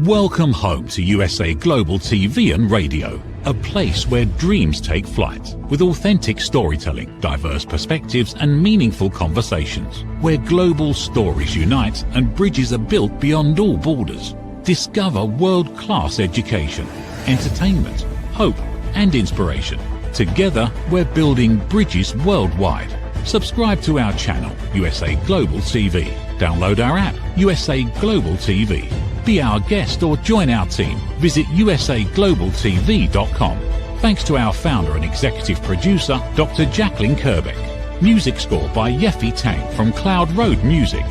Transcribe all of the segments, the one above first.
Welcome home to USA Global TV and Radio, a place where dreams take flight, with authentic storytelling, diverse perspectives and meaningful conversations, where global stories unite and bridges are built beyond all borders. Discover world-class education, entertainment, hope and inspiration. Together, we're building bridges worldwide. Subscribe to our channel, USA Global TV. Download our app, USA Global TV. Be our guest or join our team. Visit usaglobaltv.com. Thanks to our founder and executive producer, Dr. Jacalyn Kerbeck. Music score by Yeffy Tang from Cloud Road Music.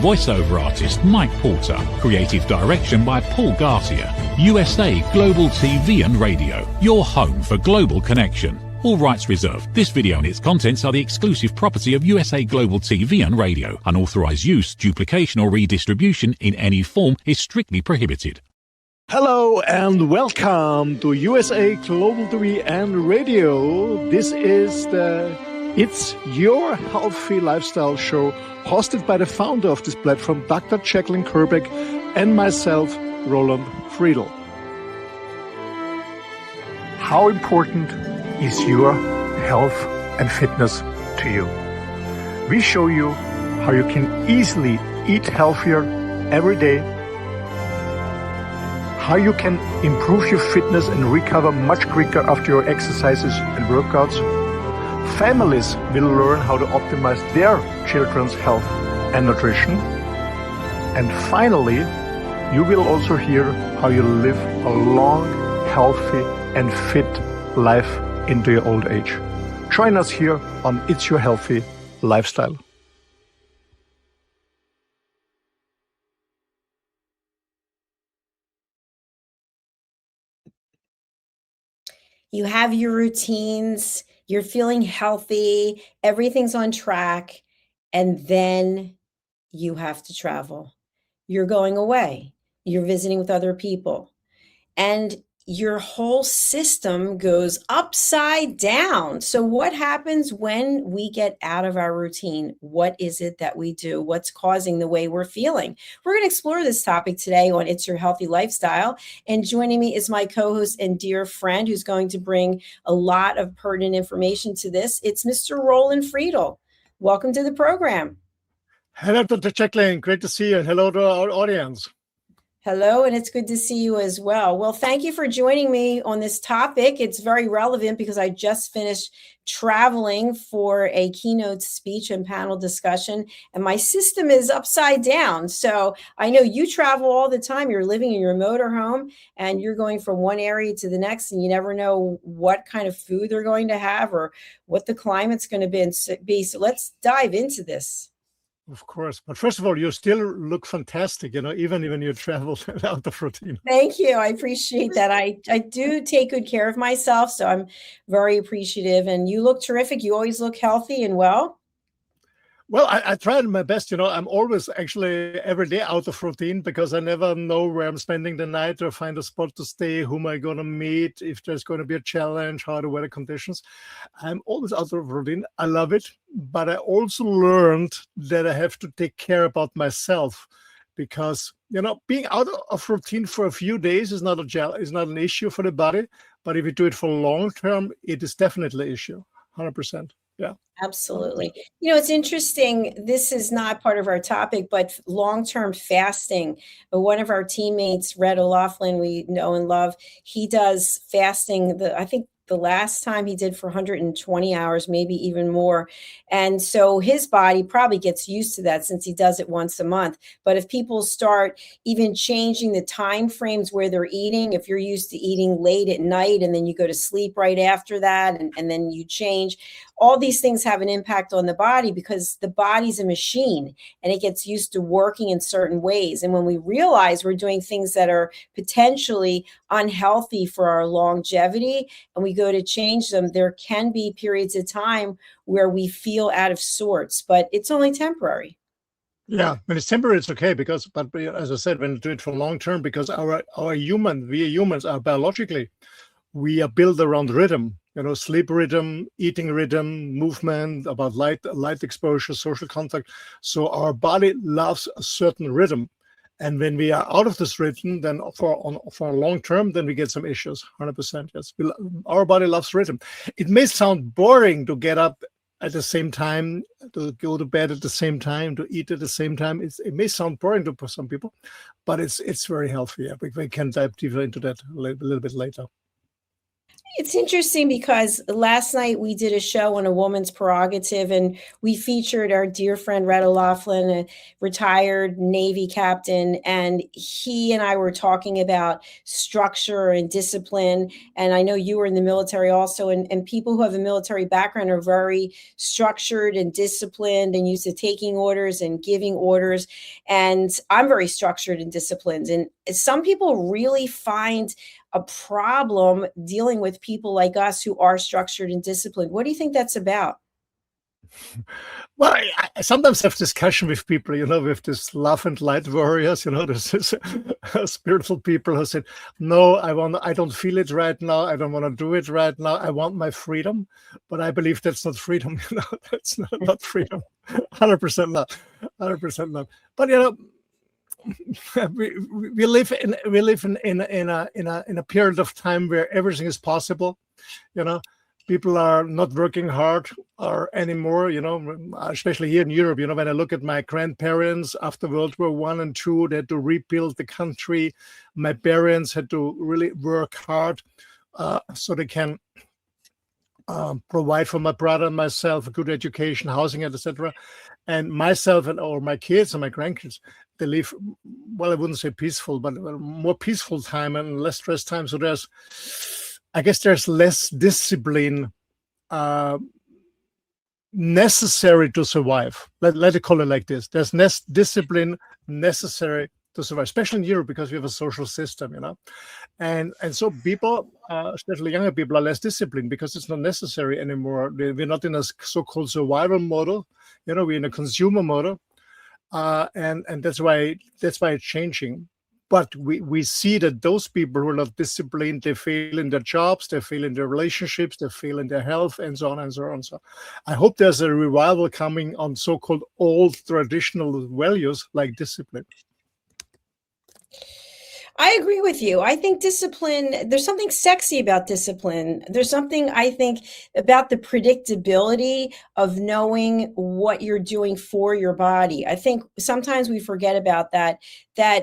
Voiceover artist Mike Porter. Creative direction by Paul Garcia. USA Global TV and Radio. Your home for global connection. All rights reserved. This video and its contents are the exclusive property of USA Global TV and Radio. Unauthorized use, duplication or redistribution in any form is strictly prohibited. Hello and welcome to USA Global TV and Radio. This is It's Your Healthy Lifestyle show, hosted by the founder of this platform, Dr. Jacalyn Kerbeck, and myself, Roland Friedl. How important is your health and fitness to you? We show you how you can easily eat healthier every day, how you can improve your fitness and recover much quicker after your exercises and workouts. Families will learn how to optimize their children's health and nutrition. And finally, you will also hear how you live a long, healthy and fit life into your old age. Join us here on It's Your Healthy Lifestyle. You have your routines, you're feeling healthy, everything's on track, and then you have to travel. You're going away, you're visiting with other people, and your whole system goes upside down. So what happens when we get out of our routine? What is it that we do? What's causing the way we're feeling? We're going to explore this topic today on It's Your Healthy Lifestyle. And joining me is my co-host and dear friend who's going to bring a lot of pertinent information to this. It's Mr. Roland Friedl. Welcome to the program. Hello, Dr. Jacalyn. Great to see you. And hello to our audience. Hello, and it's good to see you as well. Well, thank you for joining me on this topic. It's very relevant because I just finished traveling for a keynote speech and panel discussion, and my system is upside down. So I know you travel all the time. You're living in your motorhome, and you're going from one area to the next, and you never know what kind of food they're going to have or what the climate's going to be. So let's dive into this. Of course. But first of all, you still look fantastic, even when you travel out of routine. Thank you. I appreciate that. I do take good care of myself, so I'm very appreciative. And you look terrific. You always look healthy and well. Well, I tried my best. I'm always actually every day out of routine because I never know where I'm spending the night or find a spot to stay, whom I'm going to meet, if there's going to be a challenge, how the weather conditions. I'm always out of routine. I love it. But I also learned that I have to take care about myself because, being out of routine for a few days is not an issue for the body. But if you do it for long term, it is definitely an issue, 100%. Yeah. Absolutely. It's interesting. This is not part of our topic, but long-term fasting. One of our teammates, Red O'Loughlin, we know and love, he does fasting. I think the last time he did for 120 hours, maybe even more. And so his body probably gets used to that since he does it once a month. But if people start even changing the time frames where they're eating, if you're used to eating late at night and then you go to sleep right after that and then you change, all these things have an impact on the body because the body's a machine and it gets used to working in certain ways. And when we realize we're doing things that are potentially unhealthy for our longevity and we go to change them, there can be periods of time where we feel out of sorts, but it's only temporary. Yeah, when it's temporary, it's okay but as I said, when you do it for long term, because we humans are biologically, we are built around rhythm. Sleep rhythm, eating rhythm, movement, about light exposure, social contact. So our body loves a certain rhythm. And when we are out of this rhythm, then for long term, then we get some issues. 100%. Yes, our body loves rhythm. It may sound boring to get up at the same time, to go to bed at the same time, to eat at the same time. It may sound boring to some people, but it's very healthy. Yeah, we can dive deeper into that a little bit later. It's interesting because last night we did a show on a woman's prerogative, and we featured our dear friend Red O'Loughlin, a retired Navy captain, and he and I were talking about structure and discipline. And I know you were in the military also, and people who have a military background are very structured and disciplined and used to taking orders and giving orders. And I'm very structured and disciplined. And some people really find a problem dealing with people like us who are structured and disciplined. What do you think that's about? Well, I sometimes have discussion with people, with this love and light warriors, there's this spiritual people who said, no, I don't feel it right now. I don't want to do it right now. I want my freedom. But I believe that's not freedom. That's not freedom. 100% not. 100% not. But, we live in a period of time where everything is possible. People are not working hard or anymore. Especially here in Europe. When I look at my grandparents after World War I and II, they had to rebuild the country. My parents had to really work hard so they can provide for my brother and myself a good education, housing, etc. And myself or my kids and my grandkids, they live, well, I wouldn't say peaceful, but a more peaceful time and less stress time. So I guess there's less discipline necessary to survive. Let it call it like this. There's less discipline necessary to survive, especially in Europe, because we have a social system, and so people, especially younger people, are less disciplined because it's not necessary anymore. We're not in a so-called survival model, we're in a consumer model, and that's why it's changing. But we see that those people who are not disciplined, they fail in their jobs, they fail in their relationships, they fail in their health, and so on and so on. So I hope there's a revival coming on so-called old traditional values like discipline. I agree with you. I think discipline, there's something sexy about discipline. There's something, I think, about the predictability of knowing what you're doing for your body. I think sometimes we forget about that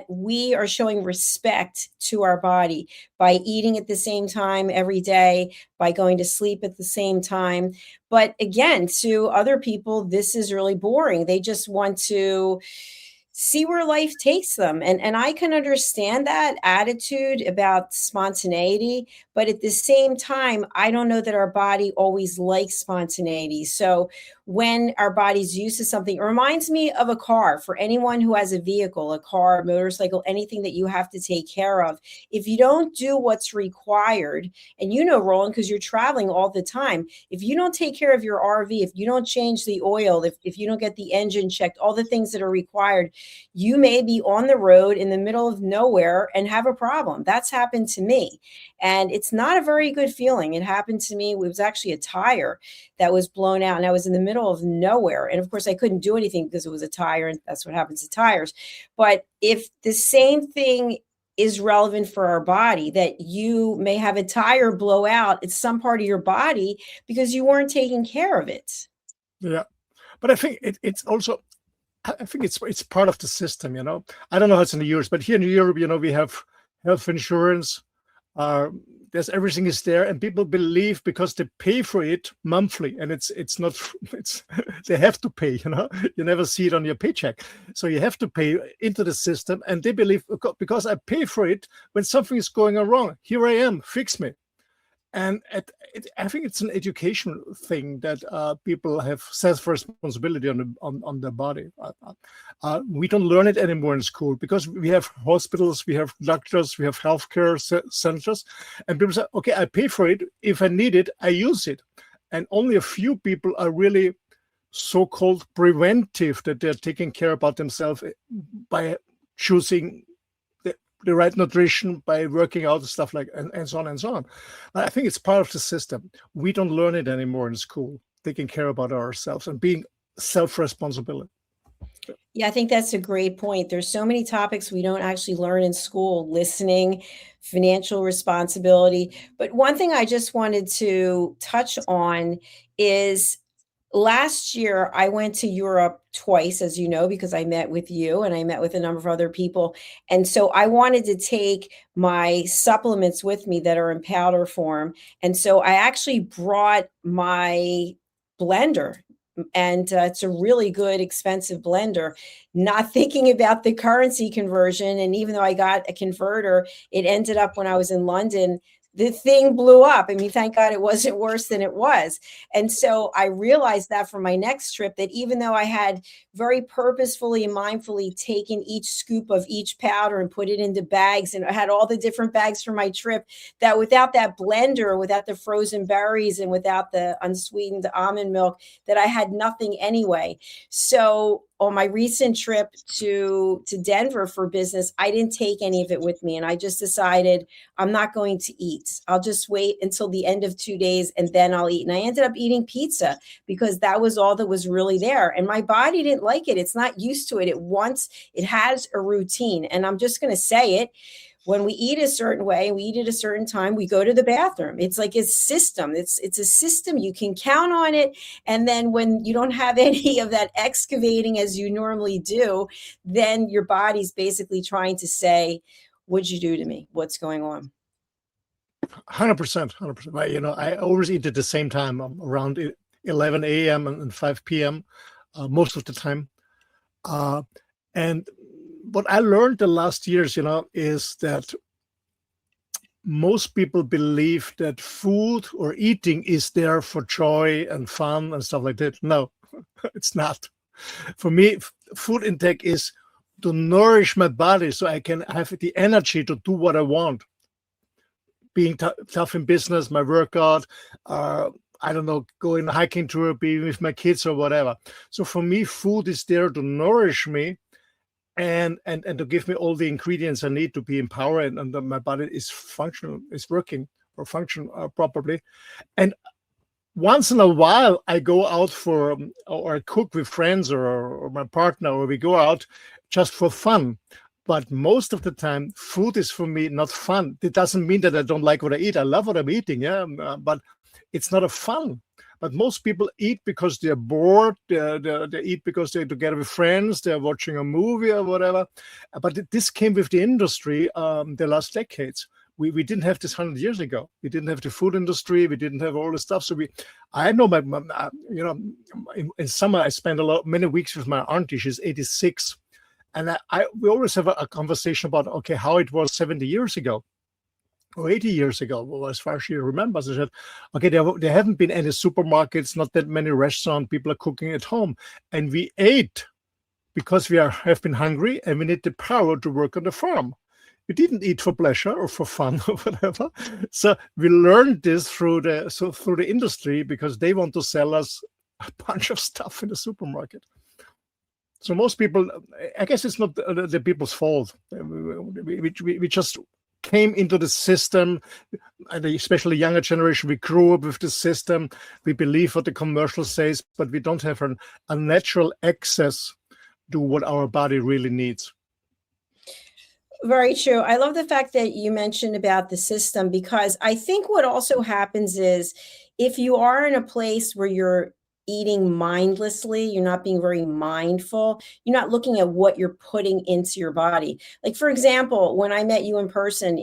we are showing respect to our body by eating at the same time every day, by going to sleep at the same time. But again, to other people, this is really boring. They just want to see where life takes them. And I can understand that attitude about spontaneity, but at the same time, I don't know that our body always likes spontaneity. So when our body's used to something, it reminds me of a car. For anyone who has a vehicle, a car, a motorcycle, anything that you have to take care of, if you don't do what's required, and Roland, because you're traveling all the time, if you don't take care of your RV, if you don't change the oil, if you don't get the engine checked, all the things that are required, you may be on the road in the middle of nowhere and have a problem. That's happened to me. And it's not a very good feeling. It happened to me. It was actually a tire that was blown out, and I was in the middle of nowhere. And of course, I couldn't do anything because it was a tire, and that's what happens to tires. But if the same thing is relevant for our body, that you may have a tire blow out, it's some part of your body because you weren't taking care of it. Yeah. But I think it's also, I think it's part of the system, I don't know how it's in the US, but here in Europe, we have health insurance. There's everything is there, and people believe because they pay for it monthly, and it's not they have to pay. You never see it on your paycheck, so you have to pay into the system, and they believe because I pay for it, when something is going wrong, here I am, fix me. And I think it's an education thing that people have self-responsibility on their body. We don't learn it anymore in school because we have hospitals, we have doctors, we have healthcare centers, and people say, okay, I pay for it. If I need it, I use it. And only a few people are really so-called preventive, that they're taking care about themselves by choosing the right nutrition, by working out and stuff like, and so on and so on. I think it's part of the system. We don't learn it anymore in school, taking care about ourselves and being self-responsible. Yeah, I think that's a great point. There's so many topics we don't actually learn in school, listening, financial responsibility. But one thing I just wanted to touch on is last year I went to Europe twice, as you know, because I met with you and I met with a number of other people. And so I wanted to take my supplements with me that are in powder form. And so I actually brought my blender, and it's a really good expensive blender, not thinking about the currency conversion. And even though I got a converter, it ended up when I was in London, the thing blew up. I mean, thank God it wasn't worse than it was. And so I realized that for my next trip, that even though I had very purposefully and mindfully taken each scoop of each powder and put it into bags, and I had all the different bags for my trip, that without that blender, without the frozen berries and without the unsweetened almond milk, that I had nothing anyway. So on my recent trip to Denver for business, I didn't take any of it with me. And I just decided I'm not going to eat. I'll just wait until the end of 2 days and then I'll eat. And I ended up eating pizza because that was all that was really there. And my body didn't like it. It's not used to it. It has a routine. And I'm just going to say it. When we eat a certain way, we eat at a certain time, we go to the bathroom. It's like a system. It's a system. You can count on it. And then when you don't have any of that excavating as you normally do, then your body's basically trying to say, what'd you do to me? What's going on? 100%, 100%. I always eat at the same time, around 11 a.m. and 5 p.m. Most of the time. And what I learned the last years, is that most people believe that food or eating is there for joy and fun and stuff like that. No, it's not. For me, food intake is to nourish my body so I can have the energy to do what I want. Being tough in business, my workout, I don't know, going hiking tour, being with my kids or whatever. So for me, food is there to nourish me and to give me all the ingredients I need to be empowered and that my body is functional, is working or function properly. And once in a while, I go out or I cook with friends or my partner, or we go out just for fun. But most of the time, food is for me not fun. It doesn't mean that I don't like what I eat. I love what I'm eating, yeah, but it's not a fun. But most people eat because they're bored. They eat because they're together with friends. They're watching a movie or whatever. But this came with the industry the last decades. We didn't have this 100 years ago. We didn't have the food industry. We didn't have all the stuff. So I know in summer I spend many weeks with my auntie. She's 86. And we always have a conversation about, okay, how it was 70 years ago or 80 years ago, well, as far as she remembers. I said, okay, there haven't been any supermarkets, not that many restaurants, people are cooking at home. And we ate because we have been hungry and we need the power to work on the farm. We didn't eat for pleasure or for fun or whatever. So we learned this through the industry because they want to sell us a bunch of stuff in the supermarket. So most people, I guess it's not the people's fault. We just came into the system, and especially younger generation, we grew up with the system. We believe what the commercial says, but we don't have a natural access to what our body really needs. Very true. I love the fact that you mentioned about the system, because I think what also happens is if you are in a place where you're eating mindlessly, you're not being very mindful, you're not looking at what you're putting into your body. Like, for example, when I met you in person,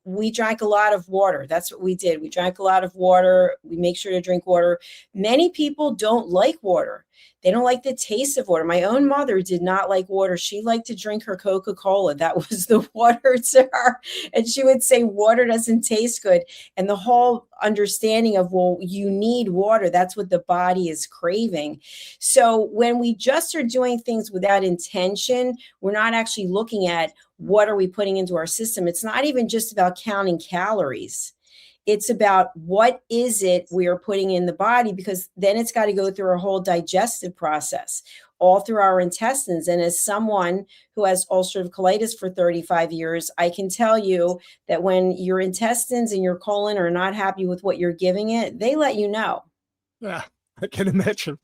we drank a lot of water. That's what we did. We drank a lot of water. We make sure to drink water. Many people don't like water. They don't like the taste of water. My own mother did not like water. She liked to drink her Coca-Cola. That was the water to her. And she would say, water doesn't taste good. And the whole understanding of, well, you need water. That's what the body is craving. So when we just are doing things without intention, we're not actually looking at what are we putting into our system. It's not even just about counting calories. It's about what is it we are putting in the body, because then it's got to go through a whole digestive process all through our intestines. And as someone who has ulcerative colitis for 35 years, I can tell you that when your intestines and your colon are not happy with what you're giving it, they let you know. Yeah, I can imagine.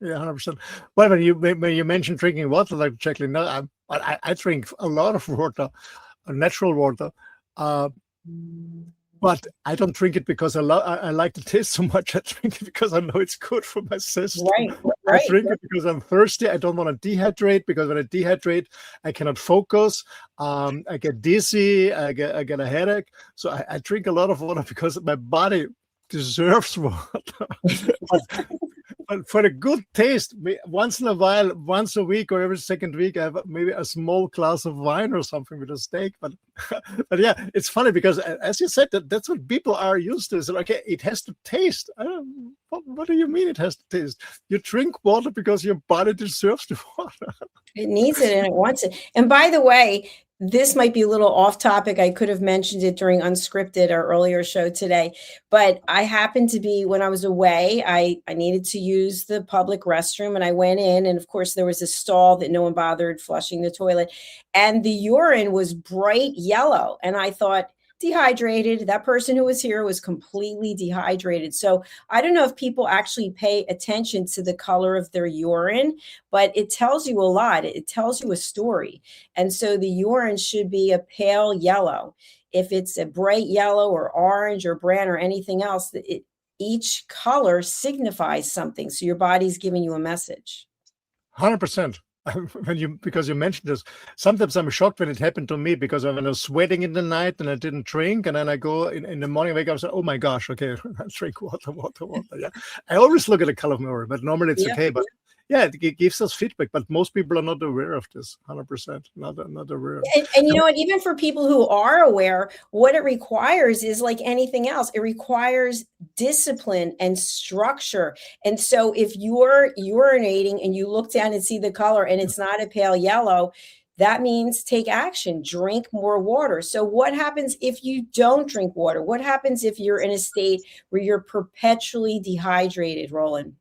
Yeah, 100%. Well, when you mentioned drinking water, like Jacqueline, no, I drink a lot of water, natural water. Uh, but I don't drink it because I like the taste so much. I drink it because I know it's good for my system. Right, I right. drink it because I'm thirsty. I don't want to dehydrate, because when I dehydrate, I cannot focus. I get dizzy. I get a headache. So I drink a lot of water because my body deserves water. But for a good taste, once in a while, once a week or every second week, I have maybe a small glass of wine or something with a steak. But but yeah, it's funny because, as you said, that's what people are used to. So okay, it has to taste. What do you mean it has to taste? You drink water because your body deserves the water. It needs it and it wants it. And by the way, this might be a little off topic. I could have mentioned it during Unscripted, our earlier show today, but I happened to be, when I was away, I needed to use the public restroom, and I went in, and of course there was a stall that no one bothered flushing the toilet, and the urine was bright yellow. And I thought, dehydrated. That person who was here was completely dehydrated. So I don't know if people actually pay attention to the color of their urine, but it tells you a lot. It tells you a story. And so the urine should be a pale yellow. If it's a bright yellow or orange or brown or anything else, each color signifies something. So your body's giving you a message. 100%. Because you mentioned this, sometimes I'm shocked when it happened to me, because when I was sweating in the night and I didn't drink, and then I go in the morning, wake up and say, oh my gosh, okay, I drink water. Yeah, I always look at the color of my urine, but normally it's okay. But yeah, it gives us feedback, but most people are not aware of this. 100% not aware. And you know what, even for people who are aware, what it requires is like anything else. It requires discipline and structure. And so if you're urinating and you look down and see the color and it's not a pale yellow, that means take action, drink more water. So what happens if you don't drink water? What happens if you're in a state where you're perpetually dehydrated, Roland?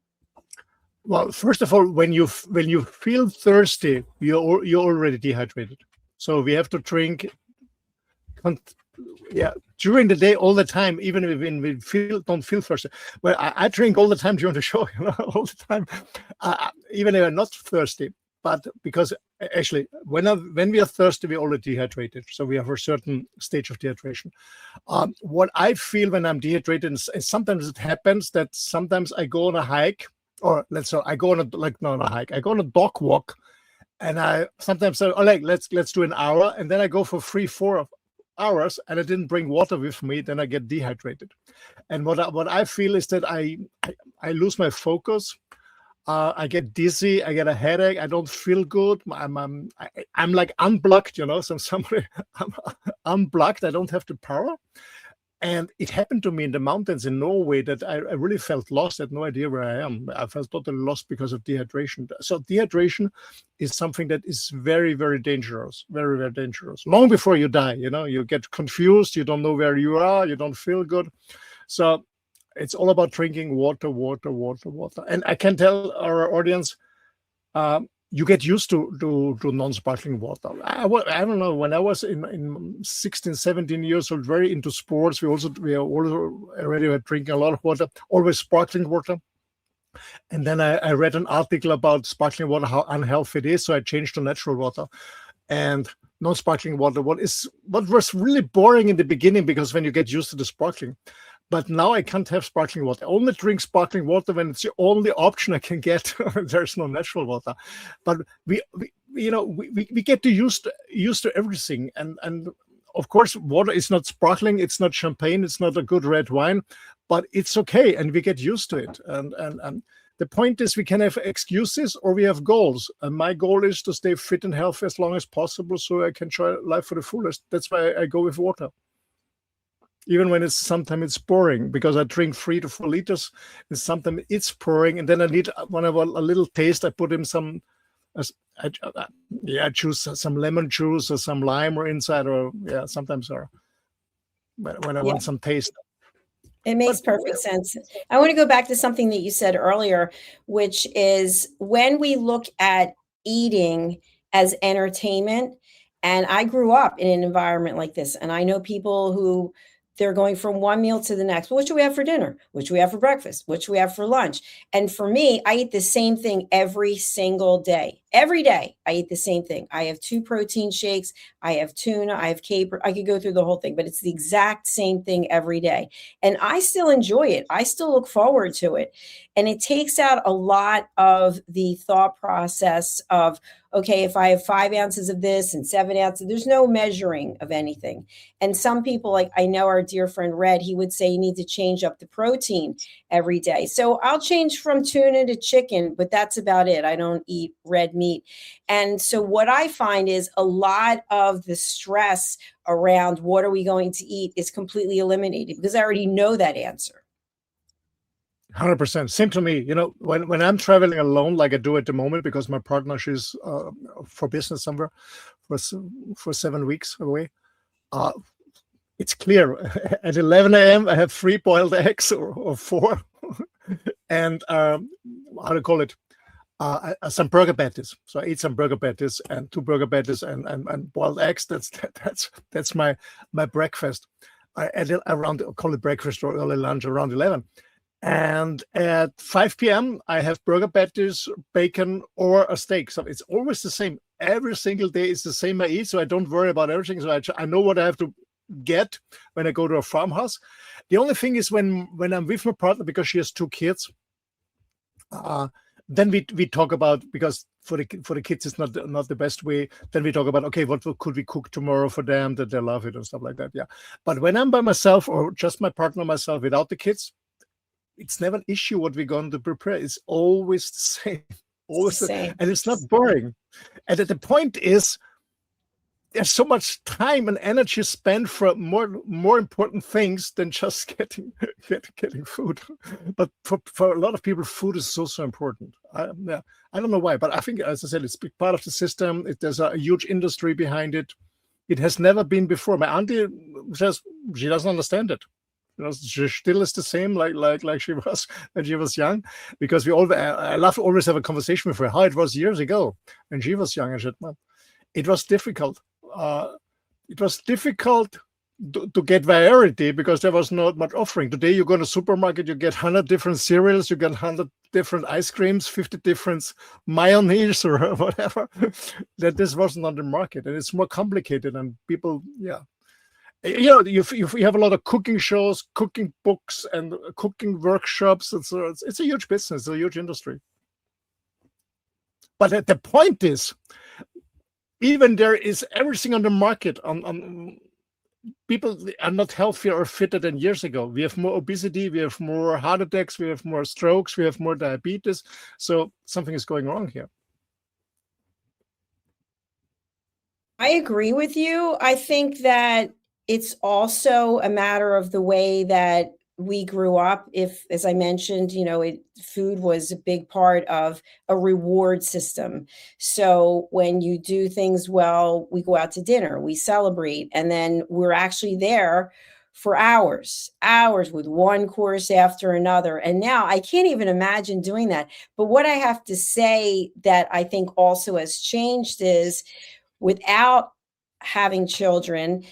Well, first of all, when you feel thirsty, you're already dehydrated. So we have to drink, during the day all the time, even if we don't feel thirsty. Well, I drink all the time during the show, all the time, even if I'm not thirsty. But because actually, when we are thirsty, we're already dehydrated. So we have a certain stage of dehydration. What I feel when I'm dehydrated is sometimes it happens that sometimes I go on a hike. Or let's say I go on a hike. I go on a dog walk, and I sometimes say, "Oh, let's do an hour," and then I go for 3-4 hours, and I didn't bring water with me. Then I get dehydrated, and what I feel is that I lose my focus. I get dizzy. I get a headache. I don't feel good. I'm like unplugged, somebody I'm unplugged. I don't have the power. And it happened to me in the mountains in Norway that I really felt lost. I had no idea where I am. I felt totally lost because of dehydration. So dehydration is something that is very, very dangerous, very, very dangerous. Long before you die, you get confused. You don't know where you are. You don't feel good. So it's all about drinking water. And I can tell our audience, you get used to non-sparkling water. I don't know, when I was in 16, 17 years old, very into sports, we are already drinking a lot of water, always sparkling water. And then I read an article about sparkling water, how unhealthy it is. So I changed to natural water and non-sparkling water. What was really boring in the beginning, because when you get used to the sparkling. But now I can't have sparkling water. I only drink sparkling water when it's the only option I can get. There's no natural water. But we get used to everything. And of course, water is not sparkling. It's not champagne. It's not a good red wine. But it's okay, and we get used to it. And the point is, we can have excuses or we have goals. And my goal is to stay fit and healthy as long as possible, so I can try life for the fullest. That's why I go with water. Even when sometimes it's boring, because I drink 3 to 4 liters, and sometimes it's boring, and then when I want a little taste, I put in I choose some lemon juice or some lime or inside, or sometimes when I want some taste. It makes perfect sense. I want to go back to something that you said earlier, which is when we look at eating as entertainment, and I grew up in an environment like this, and I know people who they're going from one meal to the next. What should we have for dinner? What should we have for breakfast? What should we have for lunch? And for me, I eat the same thing every single day. Every day, I eat the same thing. I have 2 protein shakes. I have tuna. I have caper. I could go through the whole thing, but it's the exact same thing every day. And I still enjoy it. I still look forward to it. And it takes out a lot of the thought process of, okay, if I have 5 ounces of this and 7 ounces, there's no measuring of anything. And some people, like I know our dear friend Red, he would say you need to change up the protein every day. So I'll change from tuna to chicken, but that's about it. I don't eat red meat. And so what I find is a lot of the stress around what are we going to eat is completely eliminated because I already know that answer. 100%. Same to me. You know, when I'm traveling alone, like I do at the moment, because my partner, she's for business somewhere for 7 weeks away. It's clear. At 11 a.m., I have 3 boiled eggs or 4, and how to call it, some burger patties. So I eat some burger patties and 2 burger patties and boiled eggs. That's my breakfast. Around, call it breakfast or early lunch, around 11. And at 5 p.m., I have burger patties, bacon, or a steak. So it's always the same. Every single day it's the same I eat, so I don't worry about everything. So I know what I have to get when I go to a farmhouse. The only thing is when I'm with my partner, because she has 2 kids, then we talk about, because for the kids it's not the best way. Then we talk about, okay, what could we cook tomorrow for them that they love it and stuff like that. Yeah. But when I'm by myself or just my partner, myself, without the kids, it's never an issue what we're going to prepare. It's always the same, always the same. And it's not boring. And the point is, there's so much time and energy spent for more important things than just getting food. But for a lot of people, food is so important. I don't know why, but I think, as I said, it's a big part of the system. There's a huge industry behind it. It has never been before. My auntie says she doesn't understand it. You know, she still is the same like she was when she was young, because I love to always have a conversation with her how it was years ago when she was young. And she said, "Man, it was difficult. It was difficult to get variety because there was not much offering. Today you go to the supermarket, you get 100 different cereals, you get 100 different ice creams, 50 different mayonnaise or whatever. That this wasn't on the market, and it's more complicated, and people, yeah." You know, we have a lot of cooking shows, cooking books, and cooking workshops. It's a huge business, a huge industry. But the point is, even there is everything on the market. On people are not healthier or fitter than years ago. We have more obesity, we have more heart attacks, we have more strokes, we have more diabetes. So something is going wrong here. I agree with you. I think that it's also a matter of the way that we grew up. If, as I mentioned, you know, food was a big part of a reward system. So when you do things well, we go out to dinner, we celebrate, and then we're actually there for hours with one course after another. And now I can't even imagine doing that. But what I have to say that I think also has changed is, without having children,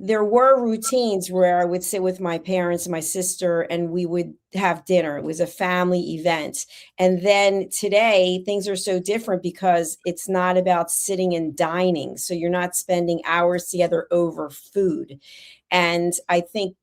there were routines where I would sit with my parents and my sister and we would have dinner. It was a family event. And then today things are so different because it's not about sitting and dining. So you're not spending hours together over food. And I think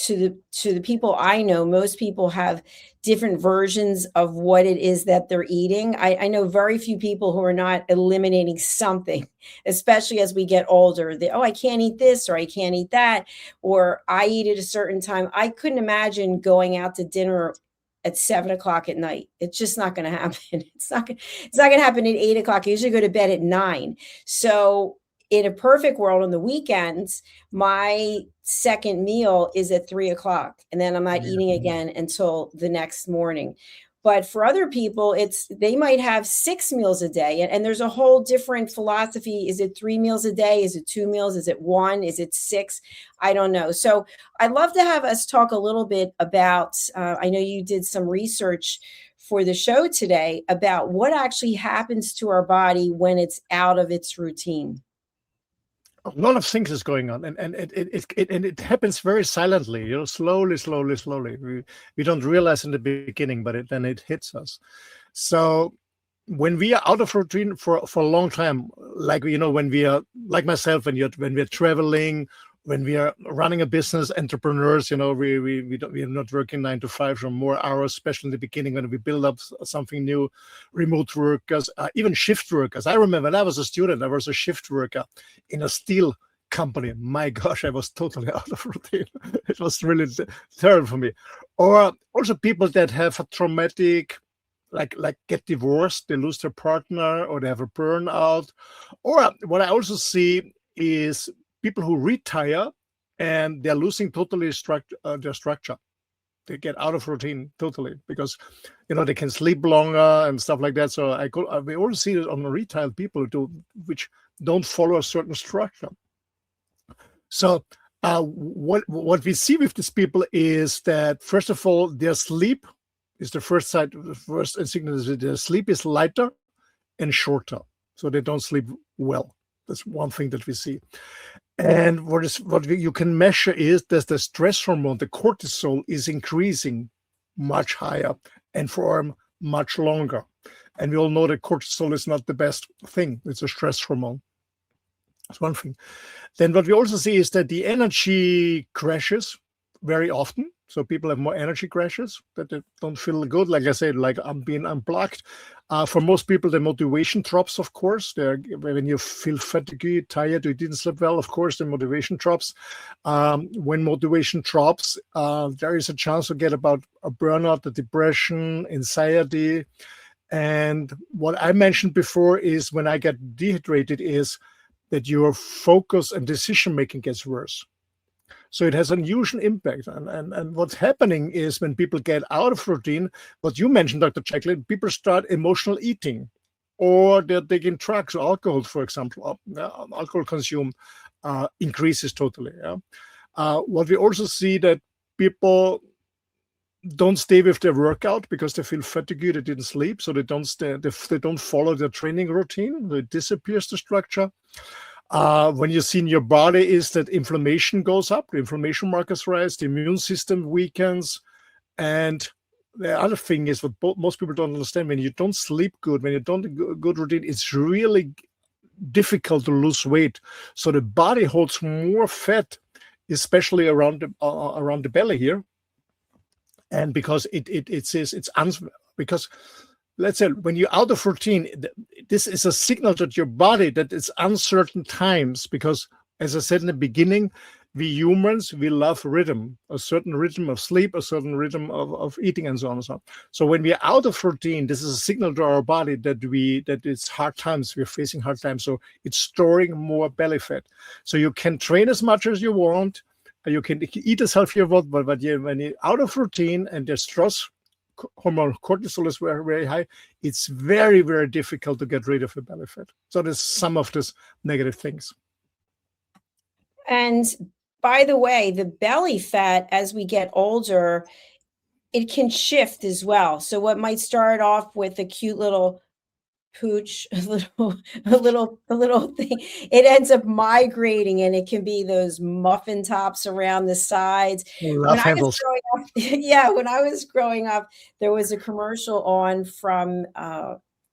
to the people I know, most people have different versions of what it is that they're eating. I know very few people who are not eliminating something, especially as we get older. I can't eat this, or I can't eat that, or I eat at a certain time. I couldn't imagine going out to dinner at 7 o'clock at night. It's just not going to happen. It's not going to happen at 8 o'clock. I usually go to bed at 9. So in a perfect world, on the weekends, my second meal is at 3 o'clock, and then I'm not eating again until the next morning. But for other people, they might have 6 meals a day, and there's a whole different philosophy. Is it 3 meals a day? Is it 2 meals? Is it 1? Is it 6? I don't know. So I'd love to have us talk a little bit about, I know you did some research for the show today about what actually happens to our body when it's out of its routine. a lot of things is going on, and it happens very silently, slowly. We don't realize in the beginning, but then it hits us. So when we are out of routine for a long time, like when we are like myself, when we're traveling, when we are running a business, entrepreneurs, we're not working 9 to 5 or more hours, especially in the beginning when we build up something new, remote workers, even shift workers. I remember when I was a student, I was a shift worker in a steel company. My gosh, I was totally out of routine. It was really terrible for me. Or also people that have a traumatic, like get divorced, they lose their partner, or they have a burnout. Or what I also see is people who retire and they're losing totally their structure. They get out of routine totally because they can sleep longer and stuff like that. So we also see it on retired people which don't follow a certain structure. So what we see with these people is that, first of all, their sleep is the first insignal is that their sleep is lighter and shorter, so they don't sleep well. That's one thing that we see. And you can measure is that the stress hormone, the cortisol, is increasing much higher and for much longer. And we all know that cortisol is not the best thing. It's a stress hormone. That's one thing. Then what we also see is that the energy crashes very often. So people have more energy crashes, that they don't feel good. Like I said, like I'm being unplugged. For most people, the motivation drops, of course. When you feel fatigued, tired, you didn't sleep well, of course, the motivation drops. When motivation drops, there is a chance to get about a burnout, a depression, anxiety. And what I mentioned before is when I get dehydrated is that your focus and decision-making gets worse. So it has an unusual impact. And what's happening is when people get out of routine, what you mentioned, Dr. Jacalyn, people start emotional eating, or they're taking drugs or alcohol, for example. Alcohol consume increases totally. What we also see that people don't stay with their workout because they feel fatigued, they didn't sleep, so they don't follow their training routine. It disappears the structure. When you see in your body is that inflammation goes up, the inflammation markers rise, the immune system weakens. And the other thing is what most people don't understand, when you don't sleep good, when you don't do good routine, it's really difficult to lose weight. So the body holds more fat, especially around the belly here. And because because let's say when you're out of routine, this is a signal to your body that it's uncertain times, because as I said in the beginning, we humans, we love rhythm, a certain rhythm of sleep, a certain rhythm of eating, and so on and so on. So when we're out of routine, this is a signal to our body that it's hard times, we're facing hard times. So it's storing more belly fat. So you can train as much as you want, you can eat as healthy as you want, but when you're out of routine and the stress hormone cortisol is very, very high, it's very, very difficult to get rid of the belly fat. So there's some of these negative things. And by the way, the belly fat, as we get older, it can shift as well. So what might start off with a cute little pooch, a little thing, it ends up migrating, and it can be those muffin tops around the sides. When I was growing up, there was a commercial on from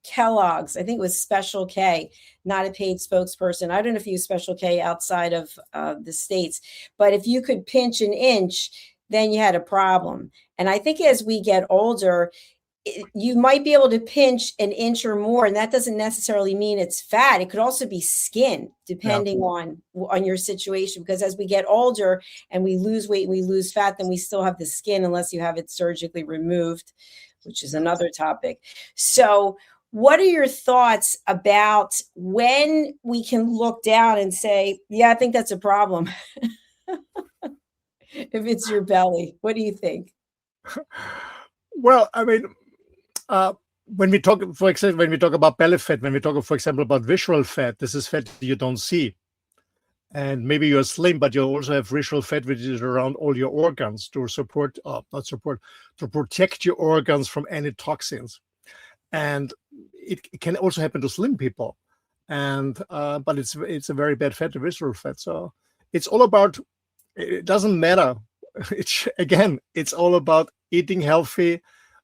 Kellogg's. I think it was Special K, not a paid spokesperson. I don't know if you use Special K outside of the States, but if you could pinch an inch, then you had a problem. And I think as we get older, you might be able to pinch an inch or more, and that doesn't necessarily mean it's fat. It could also be skin, depending on your situation, because as we get older and we lose weight and we lose fat, then we still have the skin unless you have it surgically removed, which is another topic. So what are your thoughts about when we can look down and say, yeah, I think that's a problem? If it's your belly, what do you think? Well, I mean, when we talk about belly fat, when we talk, for example, about visceral fat, this is fat you don't see. And maybe you're slim, but you also have visceral fat, which is around all your organs to protect your organs from any toxins. And it can also happen to slim people. and but it's a very bad fat, the visceral fat. So it's all about. It doesn't matter. It's all about eating healthy,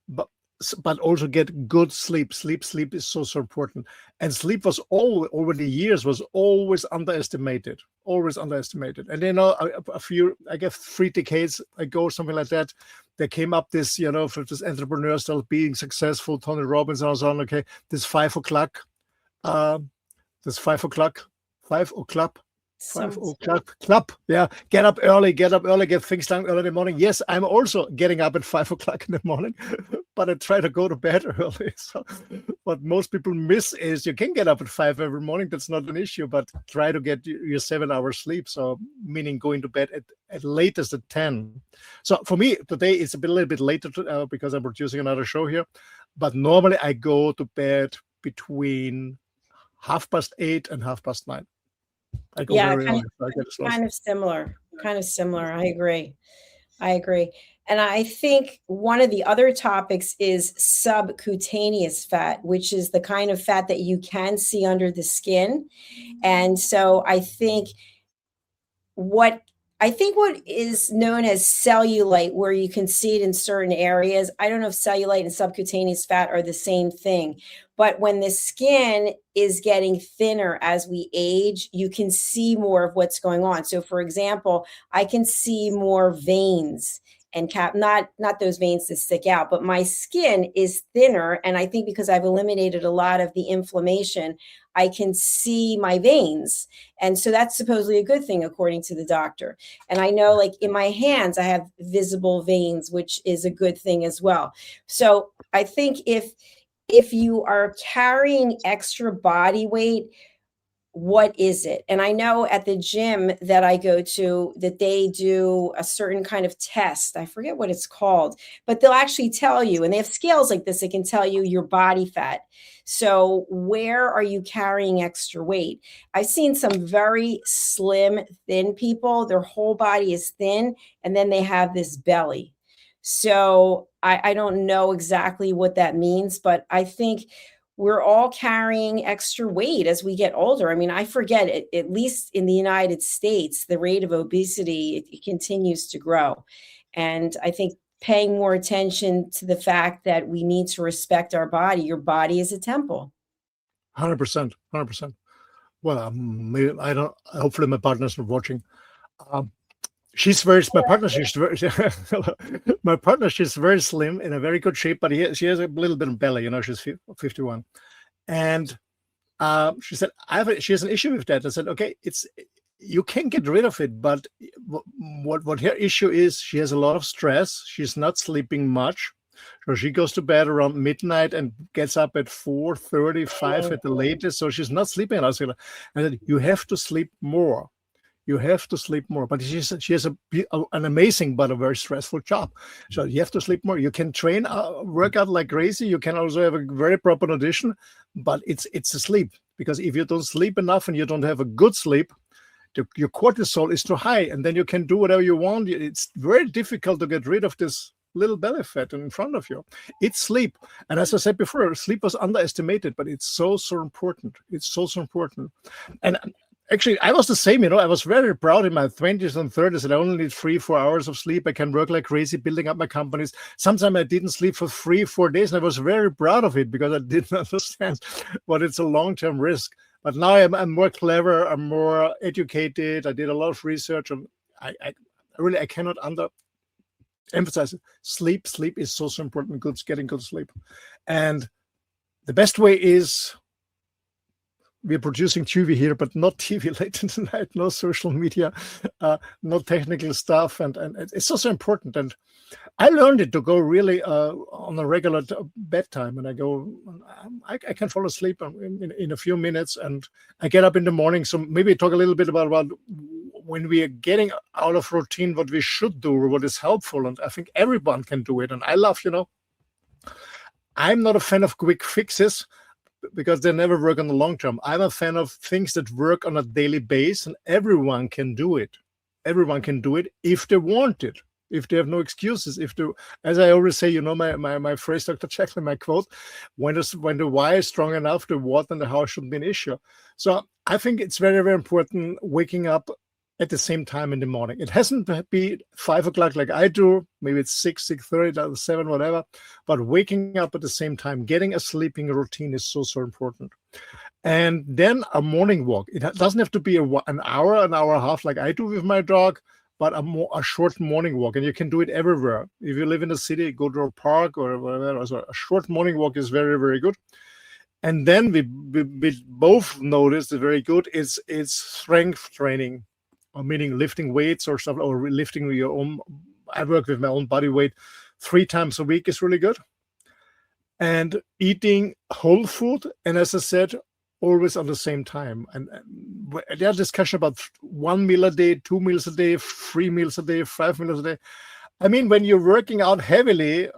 but also get good sleep. Sleep is so important. And sleep was over the years was always underestimated. Always underestimated. And I guess 3 decades ago, something like that, there came up this, for this entrepreneurs that being successful, Tony Robbins and so on. Okay, this 5 o'clock, this 5 o'clock, 5 o'clock. 5 o'clock club. Yeah. Get up early, get things done early in the morning. Yes, I'm also getting up at 5 o'clock in the morning, but I try to go to bed early. So what most people miss is you can get up at 5 every morning. That's not an issue, but try to get your 7 hours sleep. So meaning going to bed at latest at 10. So for me today, it's a little bit later because I'm producing another show here. But normally I go to bed between 8:30 and 9:30. I go very early. Kind of similar. I agree. And I think one of the other topics is subcutaneous fat, which is the kind of fat that you can see under the skin. And so I think what is known as cellulite, where you can see it in certain areas. I don't know if cellulite and subcutaneous fat are the same thing, but when the skin is getting thinner as we age, you can see more of what's going on. So for example, I can see more veins and not those veins that stick out, but my skin is thinner. And I think because I've eliminated a lot of the inflammation, I can see my veins. And so that's supposedly a good thing, according to the doctor. And I know, like in my hands, I have visible veins, which is a good thing as well. So I think if you are carrying extra body weight, what is it? And I know at the gym that I go to that they do a certain kind of test. I forget what it's called, but they'll actually tell you, and they have scales like this, it can tell you your body fat. So where are you carrying extra weight? I've seen some very slim, thin people. Their whole body is thin, and then they have this belly. So I don't know exactly what that means, but I think we're all carrying extra weight as we get older. I mean, I forget it, at least in the United States, the rate of obesity, it continues to grow. And I think paying more attention to the fact that we need to respect our body. Your body is a temple. 100%. Well, I don't, hopefully my partner's not watching. My partner, she's very slim, in a very good shape, but she has a little bit of belly, she's 51. And she said, she has an issue with that. I said, okay, you can get rid of it, but what her issue is, she has a lot of stress. She's not sleeping much. So she goes to bed around midnight and gets up at 4:35 at the latest. So she's not sleeping. I said, you have to sleep more. You have to sleep more. But she has an amazing but a very stressful job. So you have to sleep more. You can train, work out like crazy. You can also have a very proper nutrition, but it's a sleep. Because if you don't sleep enough and you don't have a good sleep, your cortisol is too high, and then you can do whatever you want. It's very difficult to get rid of this little belly fat in front of you. It's sleep. And as I said before, sleep was underestimated, but it's so important. It's so important. And actually, I was the same, I was very proud in my 20s and 30s that I only need 3-4 hours of sleep. I can work like crazy building up my companies. Sometimes I didn't sleep for 3-4 days, and I was very proud of it because I didn't understand what it's a long-term risk. But now I'm more clever, I'm more educated. I did a lot of research, and I cannot emphasize it. Sleep is so important. Getting good sleep. And the best way is, we're producing TV here, but not TV late in the night, no social media, no technical stuff. And it's also important. And I learned it to go really on a regular bedtime. And I can fall asleep in a few minutes, and I get up in the morning. So maybe talk a little bit about when we are getting out of routine, what we should do or what is helpful. And I think everyone can do it. And I love, I'm not a fan of quick fixes, because they never work on the long term. I'm a fan of things that work on a daily basis, and everyone can do it. Everyone can do it if they want it. if they have no excuses, as I always say, my phrase, Dr. Jacalyn, my quote, when the why is strong enough, the what and the how shouldn't be an issue. So I think it's very, very important waking up at the same time in the morning. It hasn't to be 5 o'clock like I do. Maybe it's 6, 6:30, 7, whatever. But waking up at the same time, getting a sleeping routine is so, so important. And then a morning walk. It doesn't have to be an hour and a half like I do with my dog, but a short morning walk. And you can do it everywhere. If you live in a city, go to a park or whatever. So a short morning walk is very, very good. And then we both noticed very good is strength training, or meaning lifting weights or stuff, or lifting your own. I work with my own body weight 3 times a week is really good. And eating whole food, and as I said, always on the same time. And there's discussion about 1 meal a day, 2 meals a day, 3 meals a day, 5 meals a day. I mean, when you're working out heavily,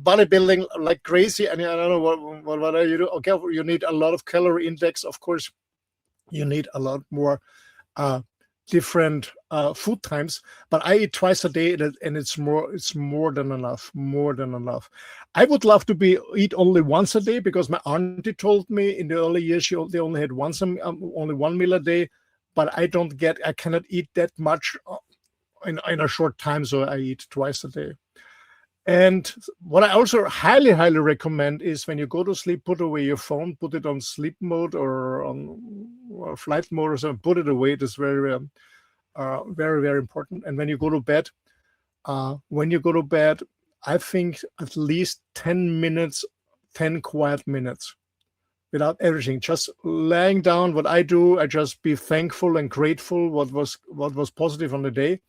bodybuilding like crazy, and I don't know what you do. Okay, you need a lot of calorie index, of course. You need a lot more different food times, but I eat twice a day, and it's more than enough. I would love to eat only once a day, because my auntie told me in the early years they only had only 1 meal a day, but I cannot eat that much in a short time, so I eat twice a day. And what I also highly, highly recommend is when you go to sleep, put away your phone, put it on sleep mode or on flight mode or something, put it away. It is very, very, very important. And when you go to bed, I think at least 10 quiet minutes without everything, just laying down. What I do, I just be thankful and grateful what was positive on the day,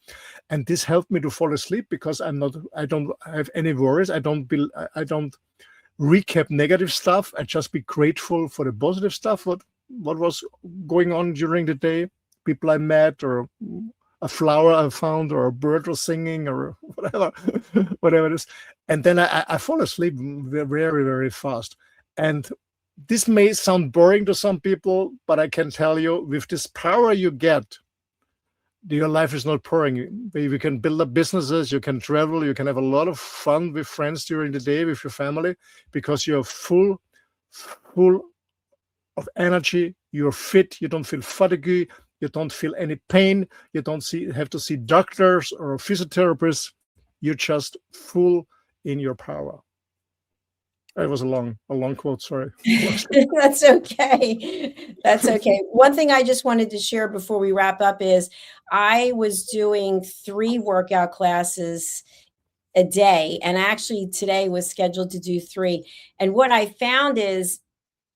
and this helped me to fall asleep, because I don't have any worries. I don't recap negative stuff. I just be grateful for the positive stuff. What was going on during the day? People I met, or a flower I found, or a bird was singing, or whatever it is. And then I fall asleep very, very fast. And this may sound boring to some people, but I can tell you, with this power you get, your life is not boring. You can build up businesses, you can travel, you can have a lot of fun with friends during the day, with your family, because you're full of energy, you're fit, you don't feel fatigue, you don't feel any pain, you don't have to see doctors or physiotherapists. You're just full in your power. It was a long quote, sorry. That's okay. That's okay. One thing I just wanted to share before we wrap up is I was doing 3 workout classes a day, and actually today was scheduled to do 3. And what I found is,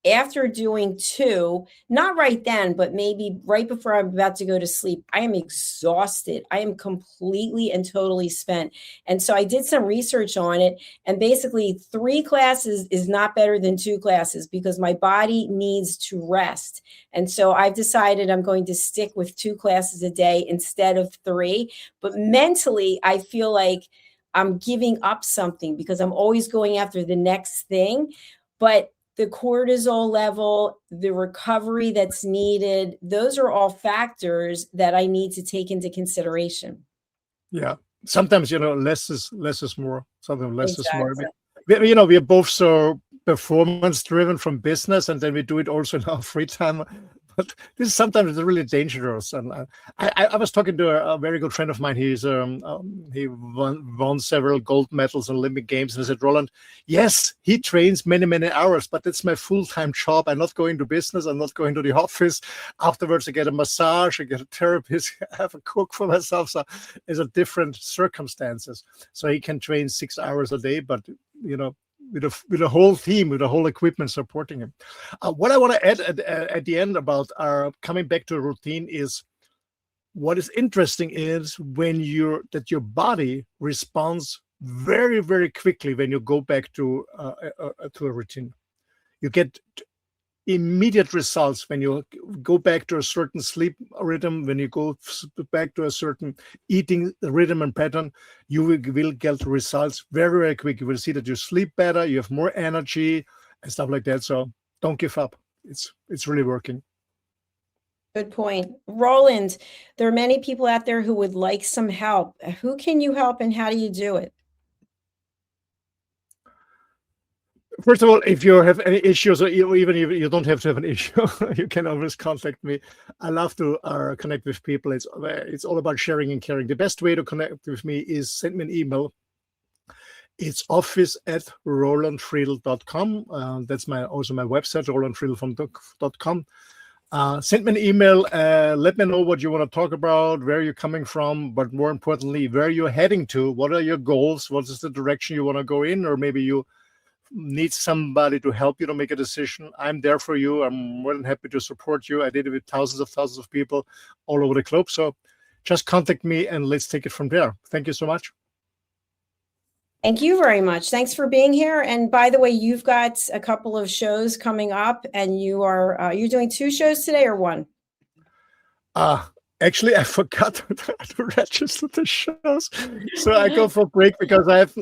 after doing 2, not right then, but maybe right before I'm about to go to sleep, I am exhausted. I am completely and totally spent. And so I did some research on it. And basically 3 classes is not better than 2 classes, because my body needs to rest. And so I've decided I'm going to stick with 2 classes a day instead of 3. But mentally, I feel like I'm giving up something, because I'm always going after the next thing. But the cortisol level, the recovery that's needed, those are all factors that I need to take into consideration. Yeah. Sometimes, less is more. Sometimes less is more. Exactly. We are both so performance driven from business, and then we do it also in our free time. But this is sometimes really dangerous. And I was talking to a very good friend of mine. He won several gold medals in Olympic Games. And I said, Roland, yes, he trains many, many hours, but it's my full-time job. I'm not going to business. I'm not going to the office. Afterwards, I get a massage, I get a therapist, I have a cook for myself. So it's a different circumstances. So he can train 6 hours a day, but, with a whole team, with a whole equipment supporting him. What I want to add at the end about our coming back to a routine is, what is interesting is that your body responds very, very quickly when you go back to a routine. You get immediate results when you go back to a certain sleep rhythm, when you go back to a certain eating rhythm and pattern. You will get results very, very quick. You will see that you sleep better, you have more energy and stuff like that. So don't give up. It's really working. Good point. Roland, there are many people out there who would like some help. Who can you help and how do you do it? First of all, if you have any issues, or even if you don't have to have an issue, you can always contact me. I love to connect with people. It's all about sharing and caring. The best way to connect with me is send me an email. It's office@rolandfriedl.com. That's also my website, rolandfriedl.com. Send me an email. Let me know what you want to talk about, where you're coming from, but more importantly, where you're heading to. What are your goals? What is the direction you want to go in? Or maybe you need somebody to help you to make a decision. I'm there for you. I'm more than happy to support you. I did it with thousands of people all over the globe. So just contact me and let's take it from there. Thank you so much. Thank you very much. Thanks for being here. And by the way, you've got a couple of shows coming up, and you're doing 2 shows today or 1? Actually, I forgot to register the shows. So I go for a break because I have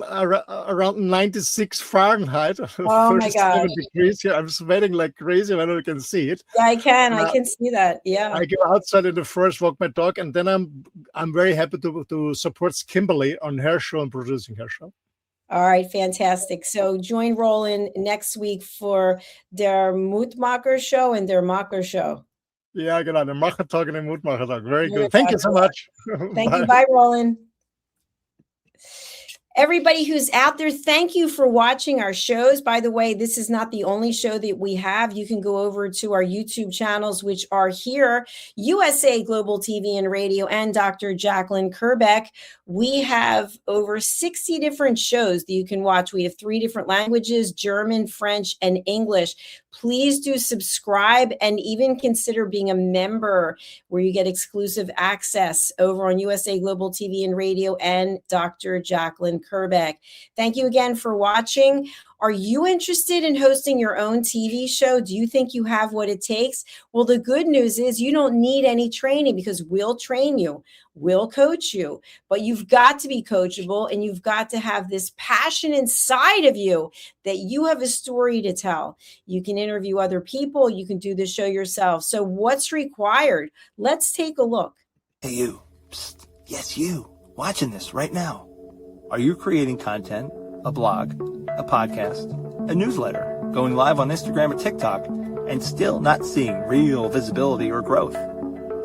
around 96 Fahrenheit. Oh my God. Degrees here. I'm sweating like crazy. I don't know if you can see it. Yeah, I can. I can see that. Yeah. I go outside in the forest, walk my dog, and then I'm very happy to support Kimberly on her show and producing her show. All right, fantastic. So join Roland next week for Der Mutmacher Show and Der Macher Show. Ja, genau, der Machertag und der Mutmachertag. Very good. Thank you so much. Thank you. Bye, Roland. Everybody who's out there, thank you for watching our shows. By the way, this is not the only show that we have. You can go over to our YouTube channels, which are here, USA Global TV and Radio and Dr. Jacalyn Kerbeck. We have over 60 different shows that you can watch. We have 3 different languages, German, French, and English. Please do subscribe and even consider being a member where you get exclusive access over on USA Global TV and Radio and Dr. Jacalyn Kerbeck. Thank you again for watching. Are you interested in hosting your own TV show? Do you think you have what it takes? Well, the good news is you don't need any training because we'll train you. We'll coach you, but you've got to be coachable and you've got to have this passion inside of you that you have a story to tell. You can interview other people. You can do the show yourself. So what's required? Let's take a look. Hey, you. Psst. Yes, you. Watching this right now. Are you creating content, a blog, a podcast, a newsletter, going live on Instagram or TikTok, and still not seeing real visibility or growth?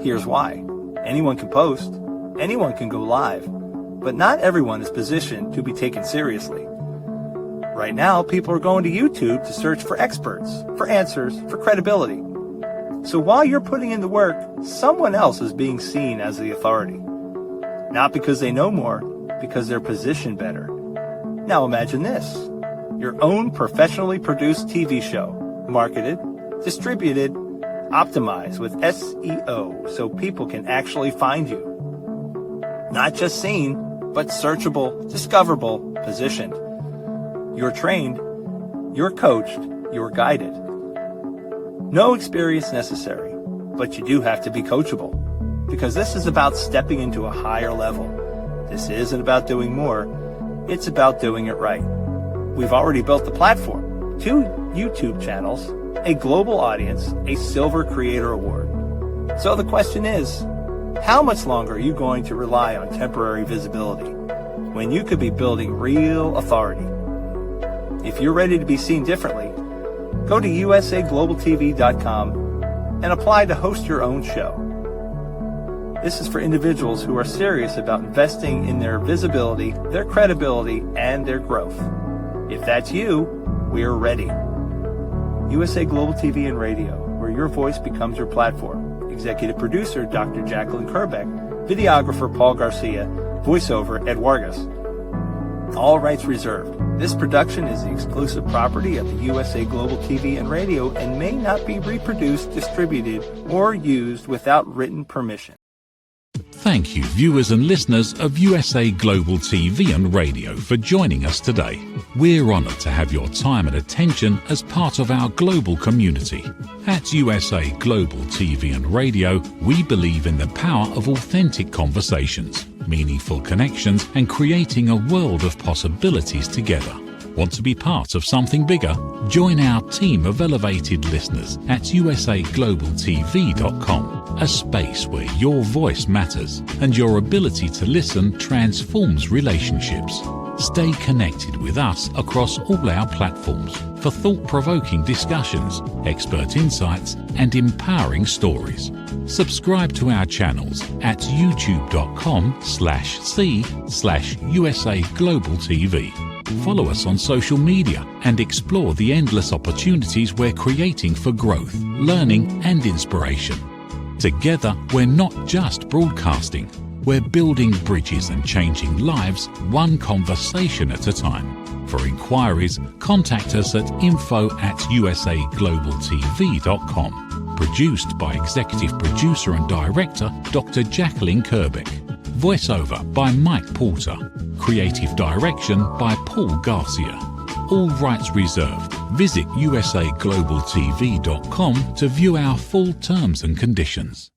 Here's why. Anyone can post, anyone can go live, but not everyone is positioned to be taken seriously. Right now, people are going to YouTube to search for experts, for answers, for credibility. So while you're putting in the work, someone else is being seen as the authority. Not because they know more, because they're positioned better. Now imagine this, your own professionally produced TV show, marketed, distributed, optimized with SEO so people can actually find you. Not just seen, but searchable, discoverable, positioned. You're trained, you're coached, you're guided. No experience necessary, but you do have to be coachable because this is about stepping into a higher level. This isn't about doing more, it's about doing it right. We've already built the platform, 2 YouTube channels, a global audience, a Silver Creator Award. So the question is, how much longer are you going to rely on temporary visibility when you could be building real authority? If you're ready to be seen differently, go to usaglobaltv.com and apply to host your own show. This is for individuals who are serious about investing in their visibility, their credibility, and their growth. If that's you, we're ready. USA Global TV and Radio, where your voice becomes your platform. Executive producer, Dr. Jacalyn Kerbeck. Videographer, Paul Garcia. Voiceover, Ed Vargas. All rights reserved. This production is the exclusive property of the USA Global TV and Radio and may not be reproduced, distributed, or used without written permission. Thank you, viewers and listeners of USA Global TV and Radio, for joining us today. We're honoured to have your time and attention as part of our global community. At USA Global TV and Radio, we believe in the power of authentic conversations, meaningful connections, and creating a world of possibilities together. Want to be part of something bigger? Join our team of elevated listeners at usaglobaltv.com a space where your voice matters and your ability to listen transforms relationships. Stay connected with us across all our platforms for thought-provoking discussions, expert insights, and empowering stories. Subscribe to our channels at youtube.com/c/USA Global TV. Follow us on social media and explore the endless opportunities we're creating for growth, learning, and inspiration. Together, we're not just broadcasting, we're building bridges and changing lives one conversation at a time. For inquiries, contact us at info@usaglobaltv.com. Produced by Executive Producer and Director Dr. Jacalyn Kerbeck. Voiceover by Mike Porter. Creative direction by Paul Garcia. All rights reserved. Visit usaglobaltv.com to view our full terms and conditions.